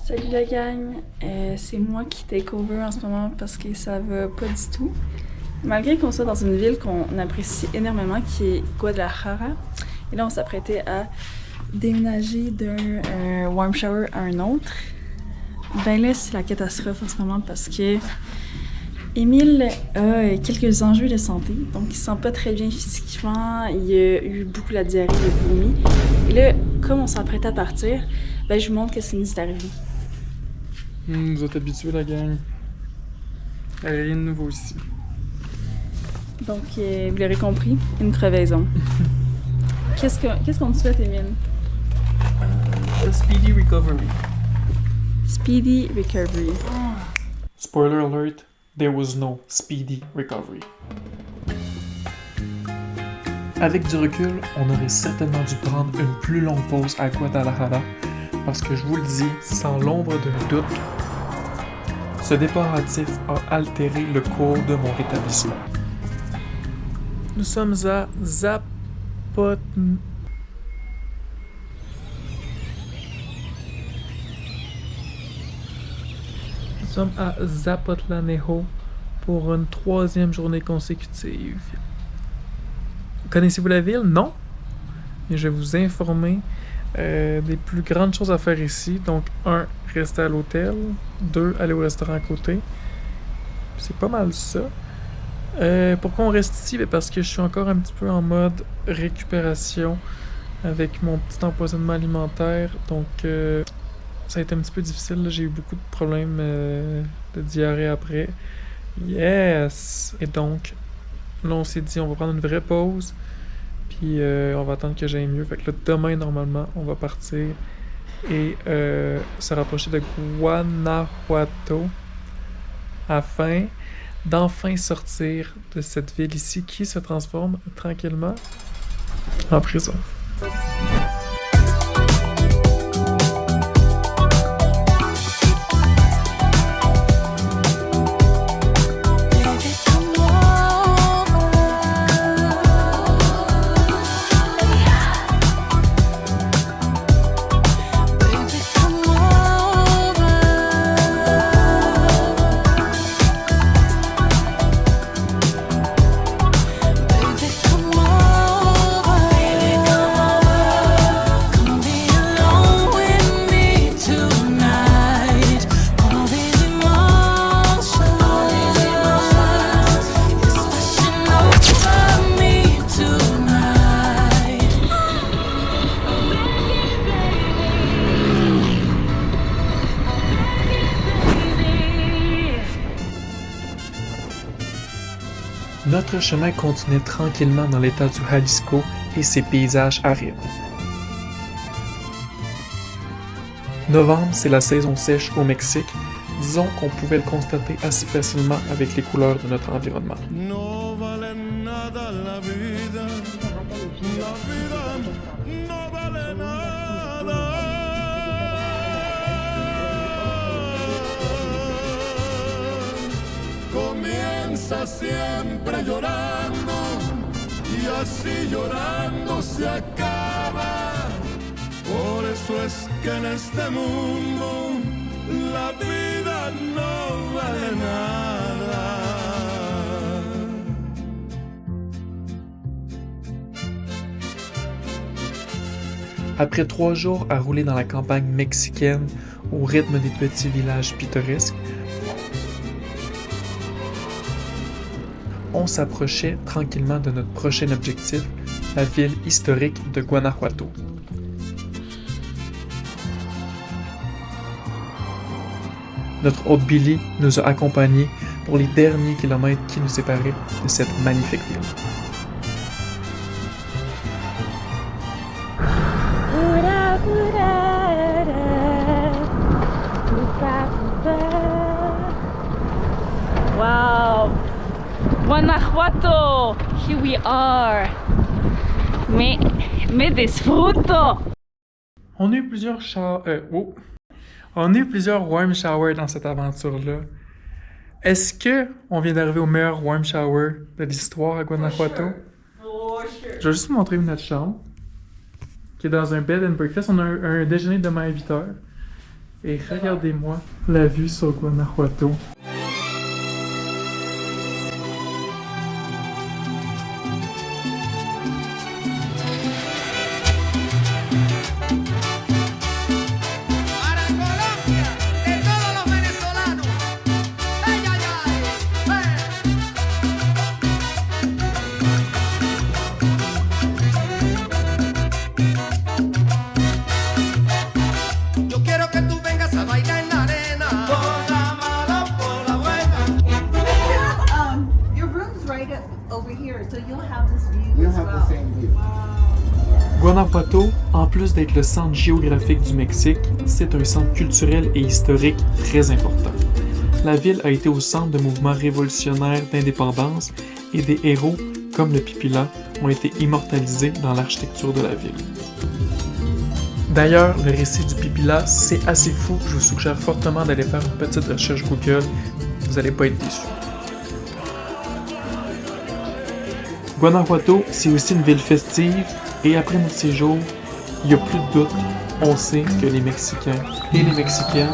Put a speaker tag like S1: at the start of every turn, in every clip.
S1: Salut la gang, c'est moi qui take over en ce moment parce que ça va pas du tout. Malgré qu'on soit dans une ville qu'on apprécie énormément qui est Guadalajara, et là on s'apprêtait à déménager d'un warm shower à un autre. Ben là c'est la catastrophe en ce moment parce que Émile a quelques enjeux de santé, donc il se sent pas très bien physiquement, il a eu beaucoup la diarrhée, il a vomi. Et là, comme on s'apprête à partir, ben je vous montre qu'est-ce qui nous est arrivé.
S2: Vous êtes habitués, la gang. Rien de nouveau ici.
S1: Donc, vous l'aurez compris, une crevaison. Qu'est-ce qu'on te souhaite, Émile?
S2: A speedy recovery.
S1: Speedy recovery.
S2: Spoiler alert, there was no speedy recovery. Avec du recul, on aurait certainement dû prendre une plus longue pause à Guadalajara, parce que je vous le dis, sans l'ombre d'un doute, ce départ hâtif a altéré le cours de mon rétablissement. Nous sommes à Zapotlanejo pour une 3e journée consécutive. Connaissez-vous la ville? Non? Mais je vais vous informer des plus grandes choses à faire ici. Donc, 1, rester à l'hôtel. 2, aller au restaurant à côté. C'est pas mal ça. Pourquoi on reste ici? Parce que je suis encore un petit peu en mode récupération avec mon petit empoisonnement alimentaire. Donc, ça a été un petit peu difficile. J'ai eu beaucoup de problèmes de diarrhée après. Yes! Et donc, là, on s'est dit, on va prendre une vraie pause. Puis, on va attendre que j'aille mieux. Fait que là, demain, normalement, on va partir et se rapprocher de Guanajuato afin d'enfin sortir de cette ville ici qui se transforme tranquillement en prison. Notre chemin continuait tranquillement dans l'état du Jalisco et ses paysages arides. Novembre, c'est la saison sèche au Mexique. Disons qu'on pouvait le constater assez facilement avec les couleurs de notre environnement.
S3: Comienza siempre llorando y así llorando se acaba. Por eso es que en este mundo la vida no vale nada.
S2: Après 3 jours à rouler dans la campagne mexicaine au rythme des petits villages pittoresques, on s'approchait tranquillement de notre prochain objectif, la ville historique de Guanajuato. Notre hôte Billy nous a accompagnés pour les derniers kilomètres qui nous séparaient de cette magnifique ville.
S1: Wow! Guanajuato! Here we are! Me disfruto!
S2: On a eu plusieurs On a eu plusieurs warm showers dans cette aventure-là. Est-ce que on vient d'arriver au meilleur warm shower de l'histoire à Guanajuato? Je vais juste vous montrer notre chambre, qui est dans un bed and breakfast. On a un déjeuner demain à 8h. Et regardez-moi la vue sur Guanajuato. Guanajuato, en plus d'être le centre géographique du Mexique, c'est un centre culturel et historique très important. La ville a été au centre de mouvements révolutionnaires d'indépendance et des héros, comme le Pipila, ont été immortalisés dans l'architecture de la ville. D'ailleurs, le récit du Pipila, c'est assez fou. Je vous suggère fortement d'aller faire une petite recherche Google. Vous n'allez pas être déçus. Guanajuato, c'est aussi une ville festive. Et après notre séjour, il n'y a plus de doute, on sait que les Mexicains et les Mexicaines,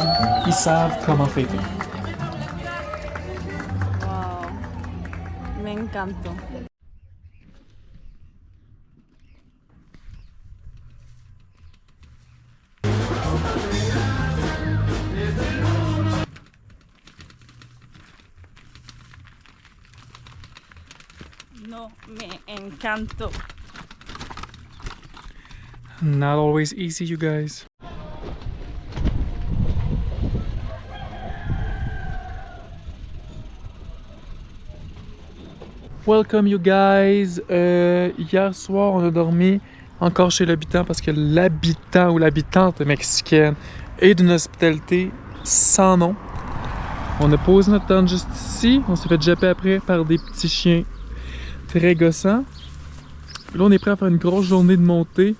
S2: ils savent comment fêter.
S1: Wow, me encantó. No, me encantó.
S2: Not always easy, you guys. Welcome, you guys. Hier soir, on a dormi encore chez l'habitant parce que l'habitant ou l'habitante mexicaine est d'une hospitalité sans nom. On a posé notre tente juste ici. On s'est fait japper après par des petits chiens très gossants. Là, on est prêt à faire une grosse journée de montée.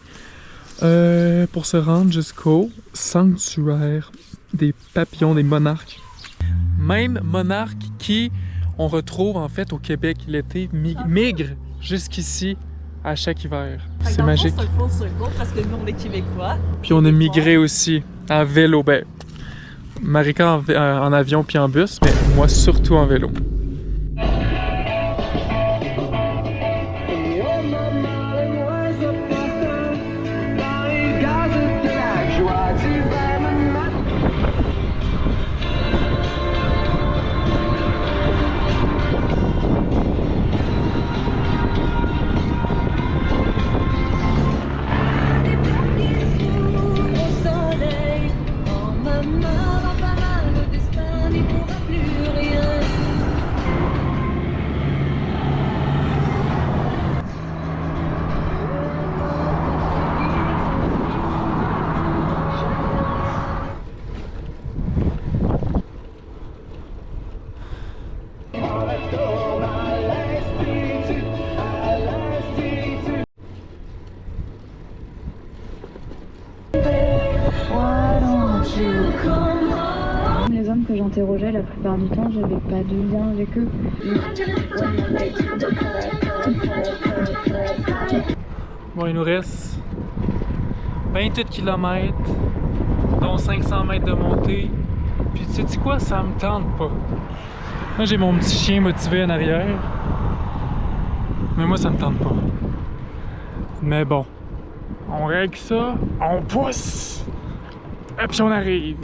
S2: Pour se rendre jusqu'au sanctuaire des papillons, des monarques. Même monarques qui, on retrouve en fait au Québec l'été, migrent jusqu'ici à chaque hiver. C'est magique.
S1: C'est un full circle parce que nous on est Québécois.
S2: Puis on a migré aussi en vélo. Ben, Marika en avion puis en bus, mais moi surtout en vélo.
S4: Les hommes que j'interrogeais, la plupart du temps, j'avais pas de lien avec eux.
S2: Bon, il nous reste 28 km, dont 500 mètres de montée. Puis tu sais quoi, ça me tente pas. Moi, j'ai mon petit chien motivé en arrière. Mais moi, ça me tente pas. Mais bon, on règle ça, on pousse, et puis on arrive.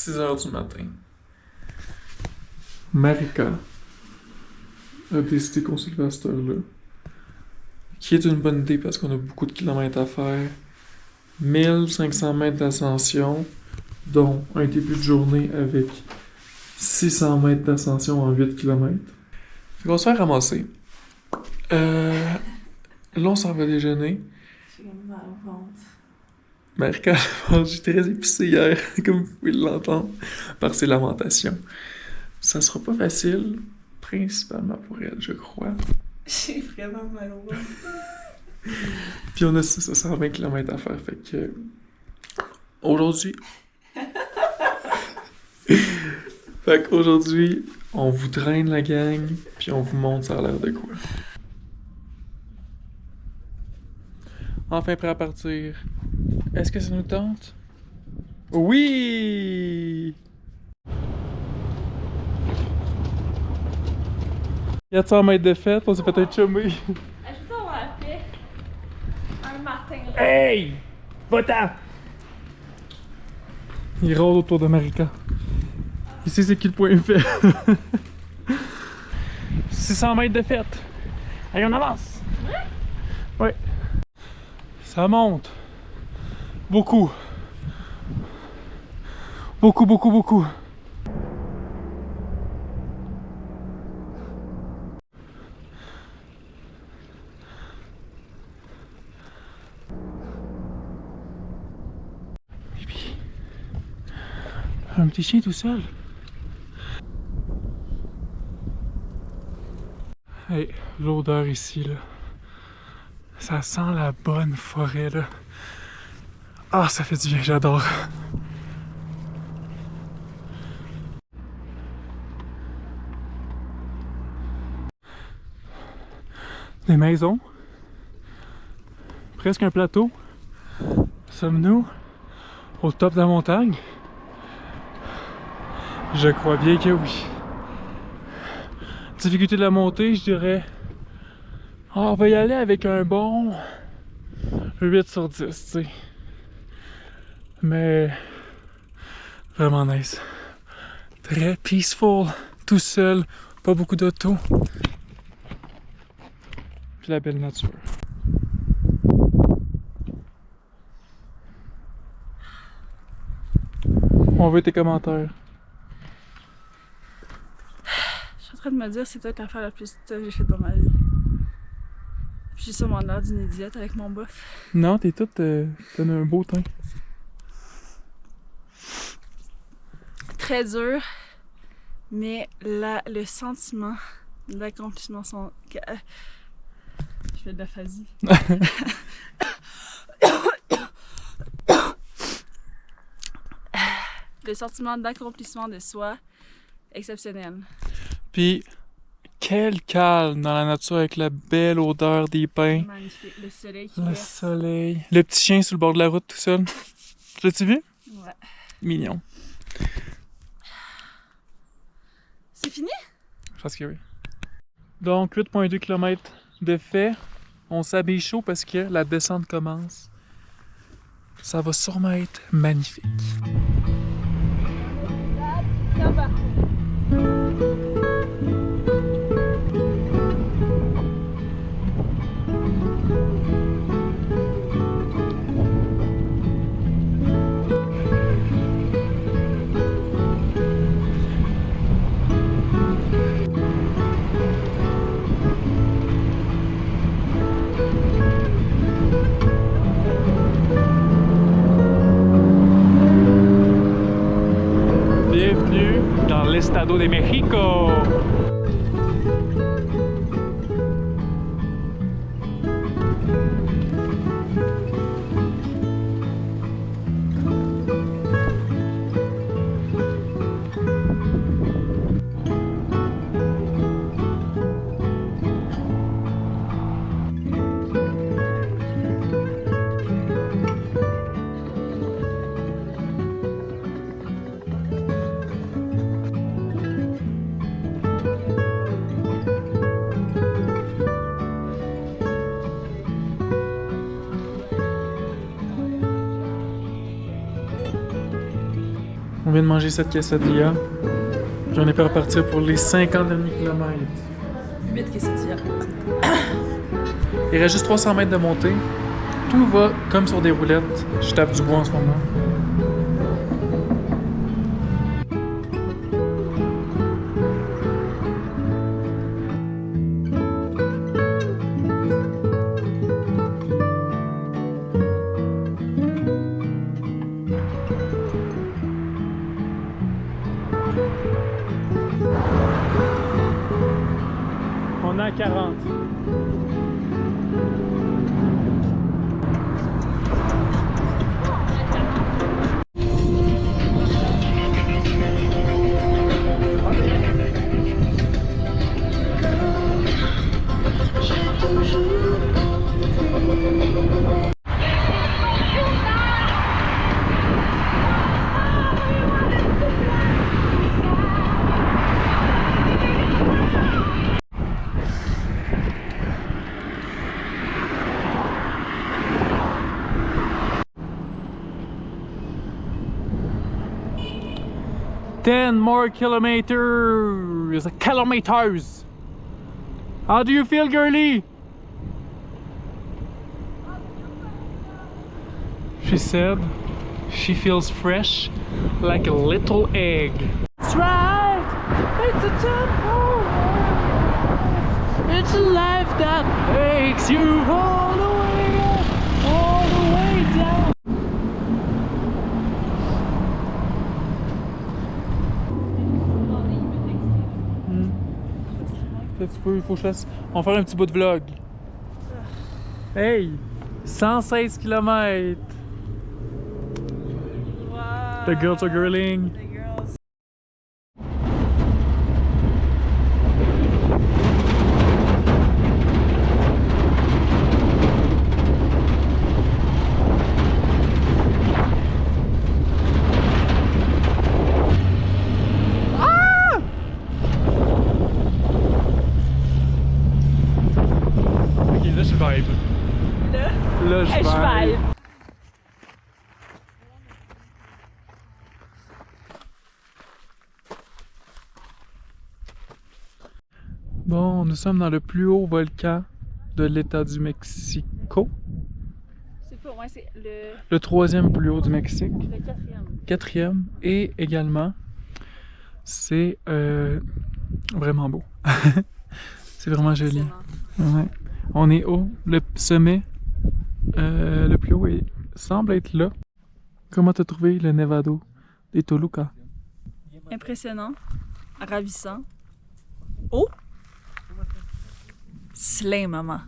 S2: 6h du matin. Marika a décidé qu'on se levait à cette heure-là. Qui est une bonne idée parce qu'on a beaucoup de kilomètres à faire. 1500 mètres d'ascension, dont un début de journée avec 600 mètres d'ascension en 8 km. Fait qu'on se fait ramasser. Là, on s'en va déjeuner.
S1: J'ai comme mal au ventre.
S2: Marika a mangé très épicé hier, comme vous pouvez l'entendre, par ses lamentations. Ça sera pas facile, principalement pour elle, je crois.
S1: J'ai vraiment mal au ventre.
S2: Puis on a 120 km à faire, fait que... Aujourd'hui... Fait qu'aujourd'hui, on vous draine la gang, puis on vous montre ça a l'air de quoi. Enfin prêt à partir. Est-ce que ça nous tente? Oui! 400 mètres de fête, on s'est fait un chumé.
S1: Ajoute avoir fait un matin.
S2: Hey! Va-t'en! Il rôde autour de Marika. Ici, c'est qui le point faible? 600 mètres de fête. Allez, on avance! Ouais. Ça monte. Beaucoup. Beaucoup, beaucoup, beaucoup. Et puis, un petit chien tout seul. Hey, l'odeur ici, là. Ça sent la bonne forêt, là. Ah, ça fait du bien, j'adore. Des maisons. Presque un plateau. Sommes-nous au top de la montagne? Je crois bien que oui. Difficulté de la montée, je dirais... Ah, on va y aller avec un bon 8 sur 10, tu sais. Mais vraiment nice. Très peaceful, tout seul, pas beaucoup d'auto. Puis la belle nature. On veut tes commentaires.
S1: Je suis en train de me dire c'est peut-être l'affaire la plus tough que j'ai faite dans ma vie. J'ai sûrement l'air d'une idiote avec mon bof.
S2: Non, t'es toute... t'as un beau teint.
S1: Très dur, mais le sentiment d'accomplissement sont... Je fais de l'aphasie. Le sentiment d'accomplissement de soi, exceptionnel.
S2: Puis, quel calme dans la nature avec la belle odeur des pins.
S1: Magnifique. Le soleil qui
S2: Le
S1: verse.
S2: soleil. Le petit chien sur le bord de la route tout seul. L'as-tu vu?
S1: Ouais.
S2: Mignon.
S1: C'est fini?
S2: Je pense que oui. Donc, 8,2 km de fait. On s'habille chaud parce que la descente commence. Ça va sûrement être magnifique. Bienvenue dans l'Estado de México! vient de manger cette quesadilla. Puis on est prêt à partir pour les 50 derniers kilomètres.
S1: 8 quesadillas.
S2: Il reste juste 300 mètres de montée. Tout va comme sur des roulettes. Je tape du bois en ce moment. On est à 40. Ten more kilometers. Kilometers. How do you feel, girlie? She said she feels fresh like a little egg. That's right. It's a tempo. It's a life that makes you all the way up, all the way down. Un petit peu, il faut que je fasse. On va faire un petit bout de vlog. Hey! 116 km!
S1: Wow.
S2: The girls are girling.
S1: The girls.
S2: Ok, là je vibe. Là je
S1: Hey, je
S2: vibe.
S1: vibe.
S2: Bon, nous sommes dans le plus haut volcan de l'État du Mexico.
S1: C'est pas, ouais, c'est
S2: Le troisième plus haut du Mexique.
S1: le quatrième.
S2: Quatrième. Et également, c'est vraiment beau. C'est vraiment joli.
S1: Excellent.
S2: Ouais. On est haut. Le sommet, le plus haut, semble être là. Comment t'as trouvé le Nevado de Toluca?
S1: Impressionnant, ravissant. Oh! Slay, maman.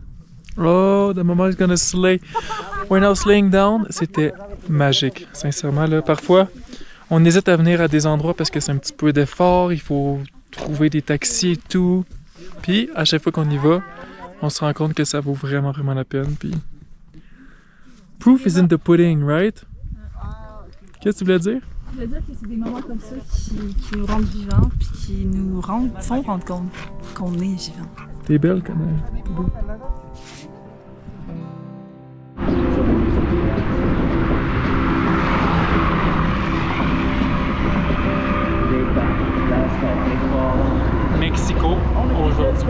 S2: Oh, the mama is gonna slay. We're now slaying down. C'était magique, sincèrement. Là, parfois, on hésite à venir à des endroits parce que c'est un petit peu d'effort. Il faut trouver des taxis et tout. Puis, à chaque fois qu'on y va, on se rend compte que ça vaut vraiment, vraiment la peine. Puis, proof is in the pudding, right? Qu'est-ce que tu voulais dire?
S1: Je veux dire que c'est des moments comme ça qui nous rendent vivants puis qui nous font rendre compte qu'on est vivant.
S2: T'es belle comme elle. T'es beau. Mexico, aujourd'hui.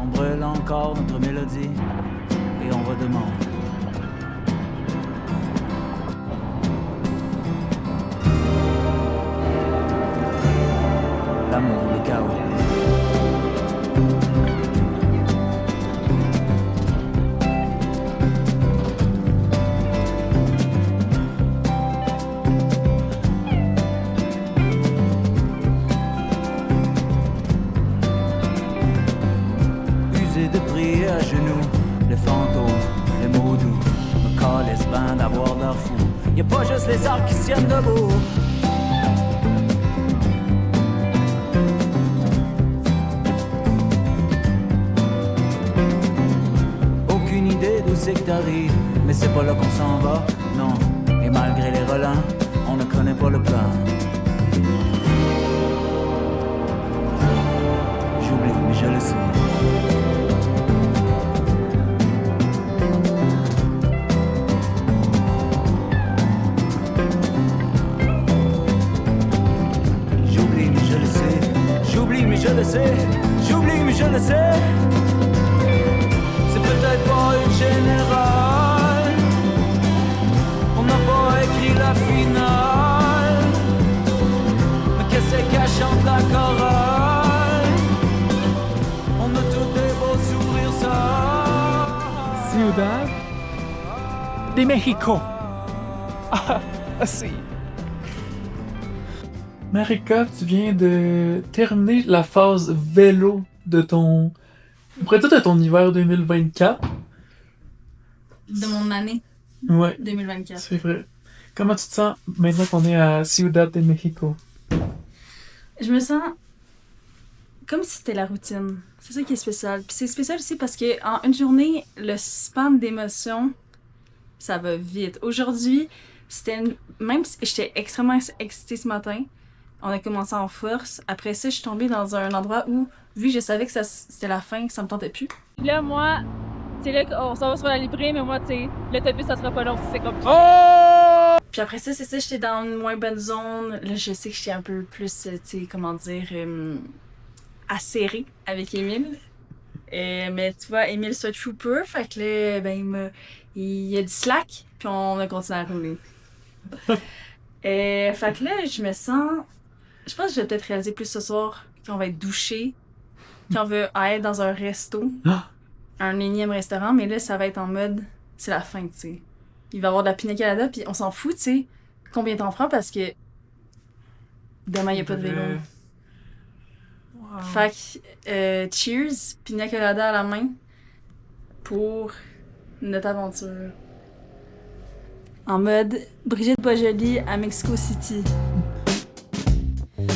S5: On brûle encore notre mélodie et on redemande. L'amour, le chaos. Usé de prier à genoux, les fantômes, les mots doux, me calissent ben d'avoir l'air fou. Y'a pas juste les arts qui se tiennent debout. Aucune idée d'où c'est que t'arrives, mais c'est pas là qu'on s'en va, non. Et malgré les relents, on ne connaît pas le plan. J'oublie, mais je le sais. je le sais. J'oublie, mais je le sais. C'est peut-être pas une générale. On n'a pas écrit la finale. Mais qu'est-ce qu'elle chante la chorale? On a tous des beaux sourires, ça.
S2: Ciudad de Mexico. Ah, si. Marika, tu viens de terminer la phase vélo de ton... On pourrait dire de ton hiver 2024.
S1: De mon année
S2: Ouais,
S1: 2024.
S2: c'est vrai. Comment tu te sens maintenant qu'on est à Ciudad de Mexico?
S1: Je me sens comme si c'était la routine. C'est ça qui est spécial. Puis c'est spécial aussi parce que en une journée, le span d'émotions, ça va vite. Aujourd'hui, même si j'étais extrêmement excitée ce matin, on a commencé en force. Après ça, je suis tombée dans un endroit où, vu que je savais que c'était la fin, ça me tentait plus. Là, moi, c'est là qu'on s'en va sur la livrée, mais moi, tu sais, l'autobus, ça sera pas long si c'est compliqué. Oh! Puis après ça, c'est ça, j'étais dans une moins bonne zone. Là, je sais que j'étais un peu plus, tu sais, comment dire, acérée avec Émile. Mais tu vois, Émile, c'est un trooper, fait que là, ben, il a du slack, puis on a continué à rouler. Fait que là, je me sens... Je pense que je vais peut-être réaliser plus ce soir qu'on va être douché, qu'on veut être dans un resto, un énième restaurant, mais là, ça va être en mode, c'est la fin, tu sais. Il va y avoir de la pina colada, puis on s'en fout, tu sais, combien t'en prends, parce que demain, il n'y a pas de vélo.
S2: Wow.
S1: Fait que, cheers, pina colada à la main, pour notre aventure. En mode Brigitte Boisjoli à Mexico City.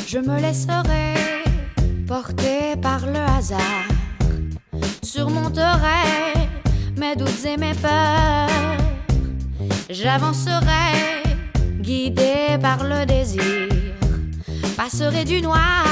S6: Je me laisserai porter par le hasard, surmonterai mes doutes et mes peurs, j'avancerai guidée par le désir, passerai du noir